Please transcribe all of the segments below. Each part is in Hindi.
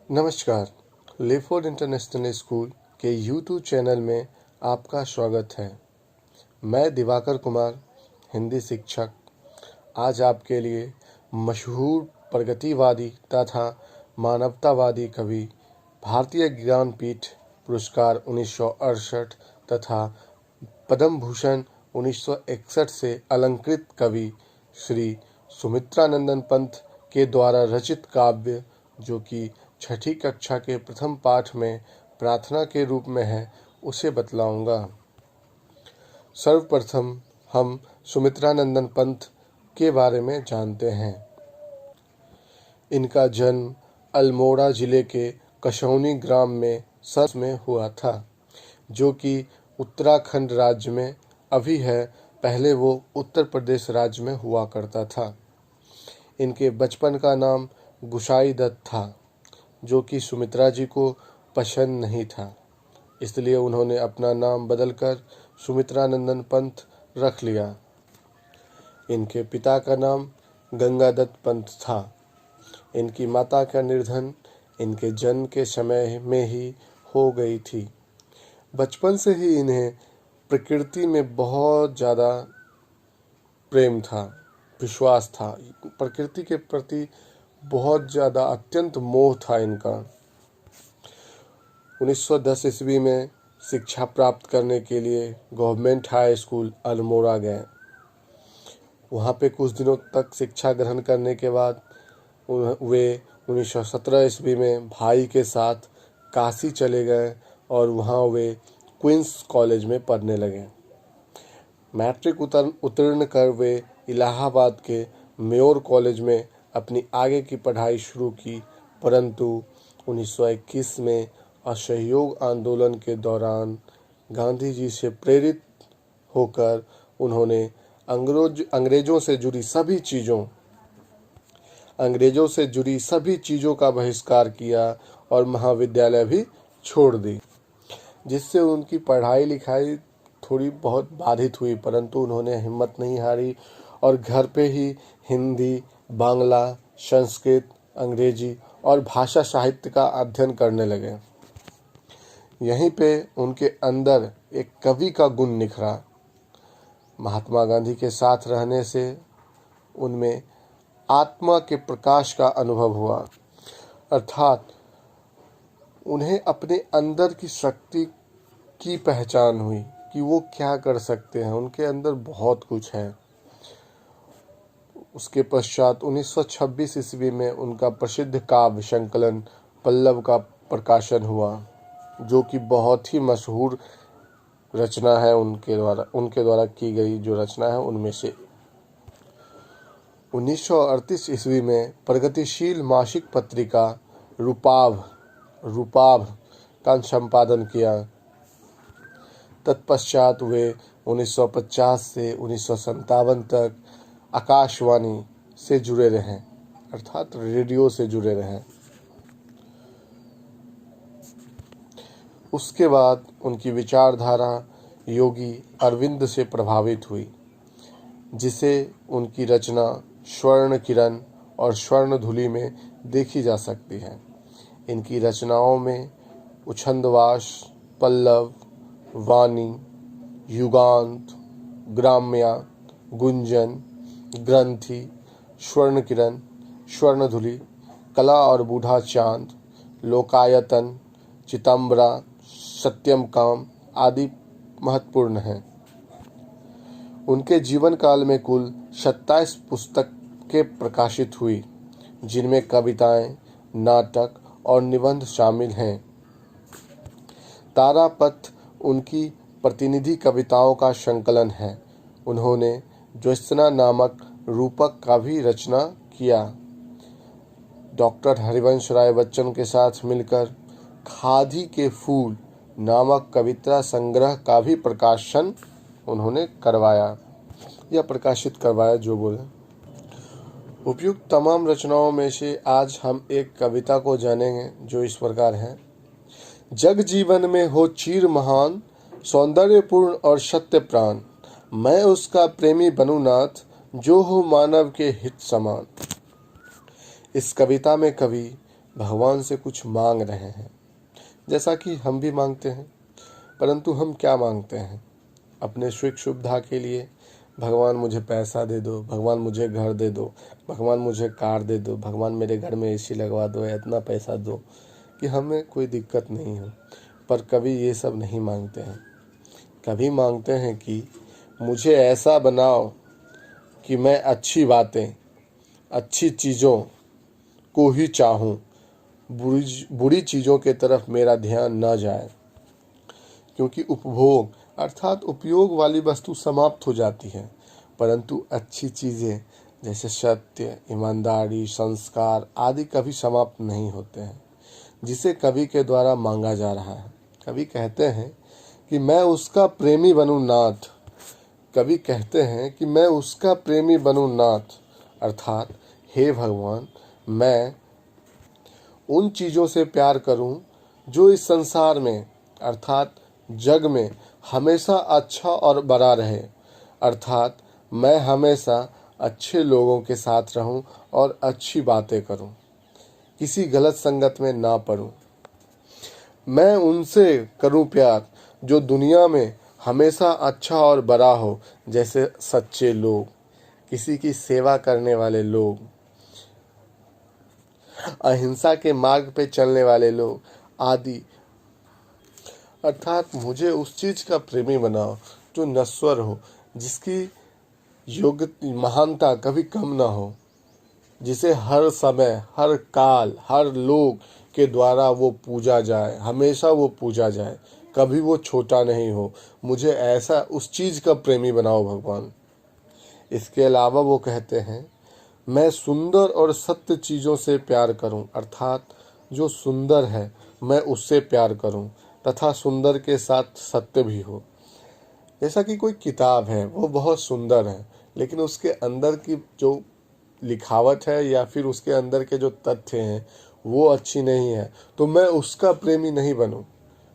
नमस्कार। लेफोर्ड इंटरनेशनल स्कूल के यूट्यूब चैनल में आपका स्वागत है। मैं दिवाकर कुमार, हिंदी शिक्षक, आज आपके लिए मशहूर प्रगतिवादी तथा मानवतावादी कवि, भारतीय ज्ञानपीठ पुरस्कार 1968 तथा पद्म भूषण 1961 से अलंकृत कवि श्री सुमित्रानंदन पंत के द्वारा रचित काव्य, जो कि छठी कक्षा के प्रथम पाठ में प्रार्थना के रूप में है, उसे बतलाऊंगा। सर्वप्रथम हम सुमित्रानंदन पंत के बारे में जानते हैं। इनका जन्म अल्मोड़ा जिले के कसौनी ग्राम में सन में हुआ था, जो कि उत्तराखंड राज्य में अभी है। पहले वो उत्तर प्रदेश राज्य में हुआ करता था। इनके बचपन का नाम गुसाई दत्त था, जो कि सुमित्रा जी को पसंद नहीं था, इसलिए उन्होंने अपना नाम बदलकर सुमित्रानंदन पंत रख लिया। इनके पिता का नाम गंगादत्त पंत था। इनकी माता का निधन इनके जन्म के समय में ही हो गई थी। बचपन से ही इन्हें प्रकृति में बहुत ज़्यादा प्रेम था, विश्वास था। प्रकृति के प्रति बहुत ज़्यादा अत्यंत मोह था इनका। 1910 ईस्वी में शिक्षा प्राप्त करने के लिए गवर्नमेंट हाई स्कूल अल्मोड़ा गए। वहाँ पे कुछ दिनों तक शिक्षा ग्रहण करने के बाद वे 1917 ईस्वी में भाई के साथ काशी चले गए और वहाँ वे क्वींस कॉलेज में पढ़ने लगे। मैट्रिक उत्तीर्ण कर वे इलाहाबाद के मेयोर कॉलेज में अपनी आगे की पढ़ाई शुरू की, परंतु 1921 में असहयोग आंदोलन के दौरान गांधी जी से प्रेरित होकर उन्होंने अंग्रेजों से जुड़ी सभी चीज़ों का बहिष्कार किया और महाविद्यालय भी छोड़ दी, जिससे उनकी पढ़ाई लिखाई थोड़ी बहुत बाधित हुई। परंतु उन्होंने हिम्मत नहीं हारी और घर पे ही हिंदी, बांग्ला, संस्कृत, अंग्रेजी और भाषा साहित्य का अध्ययन करने लगे। यहीं पे उनके अंदर एक कवि का गुण निखरा। महात्मा गांधी के साथ रहने से उनमें आत्मा के प्रकाश का अनुभव हुआ, अर्थात उन्हें अपने अंदर की शक्ति की पहचान हुई कि वो क्या कर सकते हैं। उनके अंदर बहुत कुछ है। उसके पश्चात 1926 ईस्वी में उनका प्रसिद्ध काव्य संकलन पल्लव का प्रकाशन हुआ, जो कि बहुत ही मशहूर रचना है। उनके द्वारा की गई जो रचना है उनमें से 1938 ईस्वी में प्रगतिशील मासिक पत्रिका रूपाभ का संपादन किया। तत्पश्चात वे 1950 से 1957 तक आकाशवाणी से जुड़े रहे, अर्थात रेडियो से जुड़े रहे। उसके बाद उनकी विचारधारा योगी अरविंद से प्रभावित हुई, जिसे उनकी रचना स्वर्ण किरण और स्वर्ण धुली में देखी जा सकती है। इनकी रचनाओं में उछंदवास, पल्लव, वाणी, युगांत, ग्राम्या, गुंजन, ग्रंथि, स्वर्ण किरण, स्वर्ण धुली, कला और बूढ़ा चांद, लोकायतन, चितंबरा, सत्यम काम आदि महत्वपूर्ण हैं। उनके जीवन काल में कुल 27 पुस्तकें प्रकाशित हुई, जिनमें कविताएं, नाटक और निबंध शामिल हैं। तारापथ उनकी प्रतिनिधि कविताओं का संकलन है। उन्होंने ज्योत्सना नामक रूपक का भी रचना किया। डॉक्टर हरिवंश राय बच्चन के साथ मिलकर खादी के फूल नामक कविता संग्रह का भी प्रकाशन उन्होंने प्रकाशित करवाया जो बोले। उपयुक्त तमाम रचनाओं में से आज हम एक कविता को जानेंगे, जो इस प्रकार है। जग जीवन में हो चीर महान, सौंदर्यपूर्ण और सत्य प्राण, मैं उसका प्रेमी बनूं नाथ, जो हो मानव के हित समान। इस कविता में कवि भगवान से कुछ मांग रहे हैं, जैसा कि हम भी मांगते हैं। परंतु हम क्या मांगते हैं? अपने सुख सुविधा के लिए, भगवान मुझे पैसा दे दो, भगवान मुझे घर दे दो, भगवान मुझे कार दे दो, भगवान मेरे घर में एसी लगवा दो, इतना पैसा दो कि हमें कोई दिक्कत नहीं हो। पर कभी ये सब नहीं मांगते हैं। कभी मांगते हैं कि मुझे ऐसा बनाओ कि मैं अच्छी बातें, अच्छी चीज़ों को ही चाहूँ, बुरी चीज़ों के तरफ मेरा ध्यान न जाए। क्योंकि उपभोग अर्थात उपयोग वाली वस्तु समाप्त हो जाती है, परंतु अच्छी चीज़ें जैसे सत्य, ईमानदारी, संस्कार आदि कभी समाप्त नहीं होते हैं, जिसे कवि के द्वारा मांगा जा रहा है। कवि कहते हैं कि मैं उसका प्रेमी बनूं नाथ। कवि कहते हैं कि मैं उसका प्रेमी बनूं नाथ, अर्थात हे भगवान, मैं उन चीज़ों से प्यार करूं जो इस संसार में अर्थात जग में हमेशा अच्छा और बड़ा रहे, अर्थात मैं हमेशा अच्छे लोगों के साथ रहूं और अच्छी बातें करूं, किसी गलत संगत में ना पड़ूं। मैं उनसे करूं प्यार जो दुनिया में हमेशा अच्छा और बड़ा हो, जैसे सच्चे लोग, किसी की सेवा करने वाले लोग, अहिंसा के मार्ग पे चलने वाले लोग आदि। अर्थात मुझे उस चीज़ का प्रेमी बनाओ जो नश्वर हो, जिसकी योग्य महानता कभी कम ना हो, जिसे हर समय, हर काल, हर लोग के द्वारा वो पूजा जाए, हमेशा वो पूजा जाए, कभी वो छोटा नहीं हो। मुझे ऐसा उस चीज़ का प्रेमी बनाओ भगवान। इसके अलावा वो कहते हैं, मैं सुंदर और सत्य चीज़ों से प्यार करूं, अर्थात जो सुंदर है मैं उससे प्यार करूं, तथा सुंदर के साथ सत्य भी हो। जैसा कि कोई किताब है, वो बहुत सुंदर है, लेकिन उसके अंदर की जो लिखावट है या फिर उसके अंदर के जो तथ्य हैं वो अच्छी नहीं है, तो मैं उसका प्रेमी नहीं बनूं।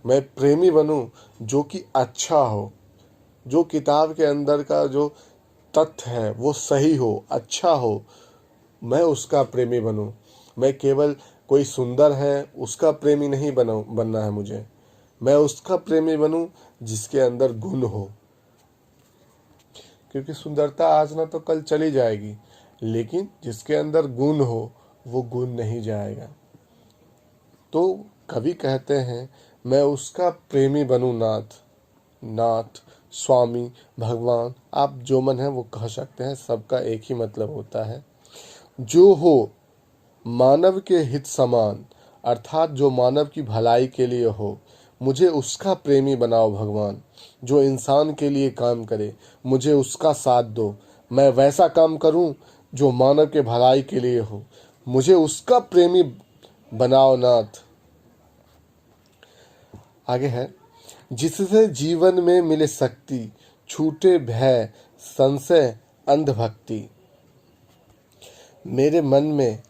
मैं प्रेमी बनूं जो कि अच्छा हो, जो किताब के अंदर का जो तथ्य है वो सही हो, अच्छा हो, मैं उसका प्रेमी बनूं। मैं केवल कोई सुंदर है उसका प्रेमी नहीं बनना है मुझे। मैं उसका प्रेमी बनूं जिसके अंदर गुण हो, क्योंकि सुंदरता आज ना तो कल चली जाएगी, लेकिन जिसके अंदर गुण हो वो गुण नहीं जाएगा। तो कवि कहते हैं, मैं उसका प्रेमी बनूं नाथ। नाथ, स्वामी, भगवान, आप जो मन है वो कह सकते हैं, सबका एक ही मतलब होता है। जो हो मानव के हित समान, अर्थात जो मानव की भलाई के लिए हो, मुझे उसका प्रेमी बनाओ भगवान। जो इंसान के लिए काम करे, मुझे उसका साथ दो। मैं वैसा काम करूं जो मानव के भलाई के लिए हो, मुझे उसका प्रेमी बनाओ नाथ। आगे है, जिससे जीवन में मिले शक्ति, छूटे भय, संशय, अंधभक्ति। मेरे मन में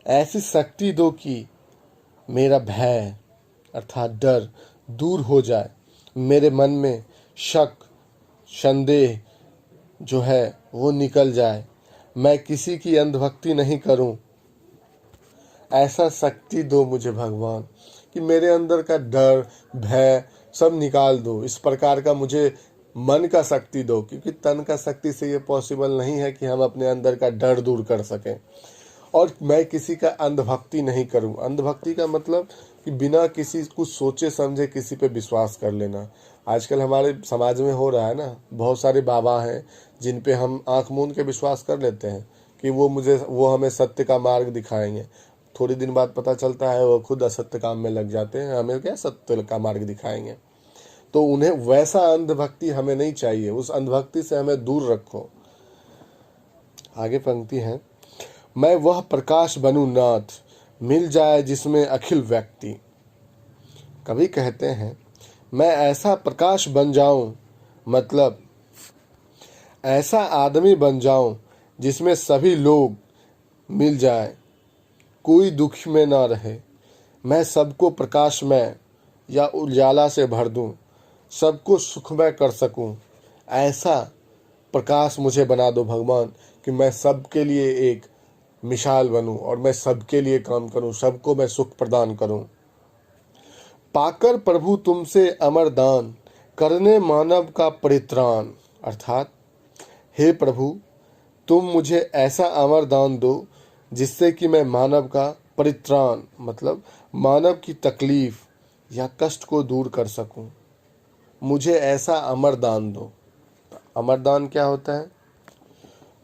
ऐसी शक्ति दो कि मेरा भय अर्थात डर दूर हो जाए, मेरे मन में शक, संदेह जो है वो निकल जाए, मैं किसी की अंधभक्ति नहीं करूं। ऐसा शक्ति दो मुझे भगवान कि मेरे अंदर का डर, भय सब निकाल दो। इस प्रकार का मुझे मन का शक्ति दो, क्योंकि तन का शक्ति से ये पॉसिबल नहीं है कि हम अपने अंदर का डर दूर कर सकें। और मैं किसी का अंधभक्ति नहीं करूं। अंधभक्ति का मतलब कि बिना किसी कुछ सोचे समझे किसी पे विश्वास कर लेना। आजकल हमारे समाज में हो रहा है ना, बहुत सारे बाबा हैं जिन पे हम आंख मूंद के विश्वास कर लेते हैं कि वो हमें सत्य का मार्ग दिखाएंगे। थोड़ी दिन बाद पता चलता है वो खुद असत्य काम में लग जाते हैं, हमें क्या सत्य का मार्ग दिखाएंगे। तो उन्हें वैसा अंधभक्ति हमें नहीं चाहिए, उस अंधभक्ति से हमें दूर रखो। आगे पंक्ति है, मैं वह प्रकाश बनूं नाथ, मिल जाए जिसमें अखिल व्यक्ति। कवि कहते हैं, मैं ऐसा प्रकाश बन जाऊं, मतलब ऐसा आदमी बन जाऊं जिसमें सभी लोग मिल जाए, कोई दुख में ना रहे। मैं सबको प्रकाशमय या उजाला से भर दूं, सबको सुखमय कर सकूं। ऐसा प्रकाश मुझे बना दो भगवान कि मैं सबके लिए एक मिसाल बनूं और मैं सबके लिए काम करूं, सबको मैं सुख प्रदान करूं। पाकर प्रभु तुमसे अमर दान, करने मानव का परित्राण। अर्थात हे प्रभु, तुम मुझे ऐसा अमर दान दो जिससे कि मैं मानव का परित्राण मतलब मानव की तकलीफ या कष्ट को दूर कर सकूं। मुझे ऐसा अमर दान दो। अमर दान क्या होता है?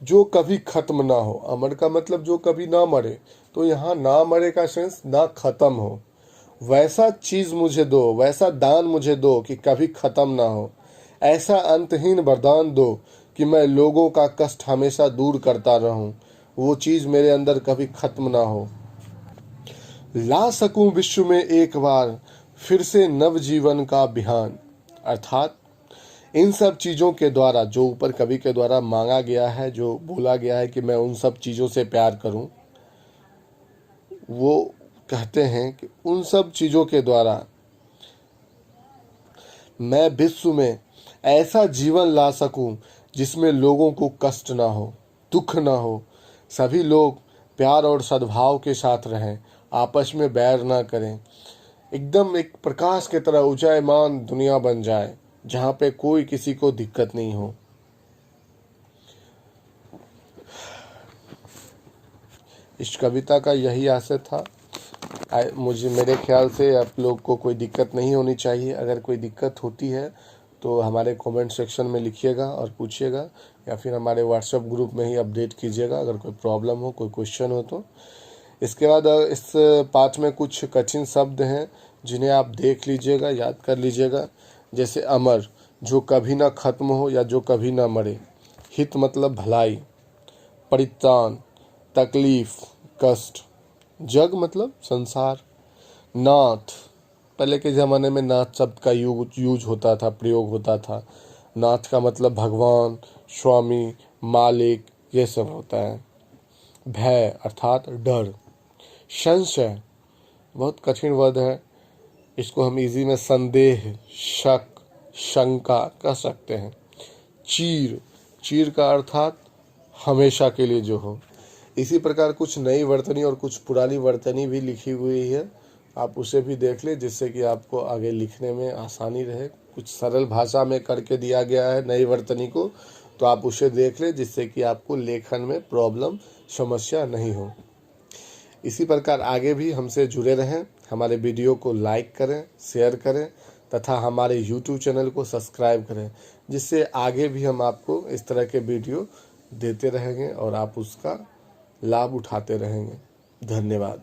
जो कभी खत्म ना हो। अमर का मतलब जो कभी ना मरे, तो यहाँ ना मरे का सेंस ना खत्म हो। वैसा चीज मुझे दो, वैसा दान मुझे दो कि कभी खत्म ना हो। ऐसा अंतहीन वरदान दो कि मैं लोगों का कष्ट हमेशा दूर करता रहूं, वो चीज मेरे अंदर कभी खत्म ना हो। ला सकूं विश्व में एक बार फिर से नव जीवन का बिहान। अर्थात इन सब चीज़ों के द्वारा जो ऊपर कवि के द्वारा मांगा गया है, जो बोला गया है कि मैं उन सब चीज़ों से प्यार करूं, वो कहते हैं कि उन सब चीज़ों के द्वारा मैं विश्व में ऐसा जीवन ला सकूं जिसमें लोगों को कष्ट ना हो, दुख ना हो, सभी लोग प्यार और सद्भाव के साथ रहें, आपस में बैर ना करें, एकदम एक प्रकाश की तरह उजायमान दुनिया बन जाए जहाँ पे कोई किसी को दिक्कत नहीं हो। इस कविता का यही आशय था। मेरे ख्याल से आप लोग को कोई दिक्कत नहीं होनी चाहिए। अगर कोई दिक्कत होती है तो हमारे कमेंट सेक्शन में लिखिएगा और पूछिएगा, या फिर हमारे व्हाट्सएप ग्रुप में ही अपडेट कीजिएगा अगर कोई प्रॉब्लम हो, कोई क्वेश्चन हो तो। इसके बाद इस पाठ में कुछ कठिन शब्द हैं जिन्हें आप देख लीजिएगा, याद कर लीजिएगा। जैसे अमर, जो कभी ना खत्म हो या जो कभी ना मरे। हित मतलब भलाई, परित्राण तकलीफ कष्ट, जग मतलब संसार, नाथ, पहले के ज़माने में नाथ शब्द का यूज होता था, प्रयोग होता था। नाथ का मतलब भगवान, स्वामी, मालिक, ये सब होता है। भय अर्थात डर। संशय बहुत कठिन वर्ड है, इसको हम इजी में संदेह, शक, शंका कह सकते हैं। चीर, चीर का अर्थात हमेशा के लिए जो हो। इसी प्रकार कुछ नई वर्तनी और कुछ पुरानी वर्तनी भी लिखी हुई है, आप उसे भी देख लें जिससे कि आपको आगे लिखने में आसानी रहे। कुछ सरल भाषा में करके दिया गया है नई वर्तनी को, तो आप उसे देख लें जिससे कि आपको लेखन में प्रॉब्लम समस्या नहीं हो। इसी प्रकार आगे भी हमसे जुड़े रहें, हमारे वीडियो को लाइक करें, शेयर करें तथा हमारे YouTube चैनल को सब्सक्राइब करें, जिससे आगे भी हम आपको इस तरह के वीडियो देते रहेंगे और आप उसका लाभ उठाते रहेंगे। धन्यवाद।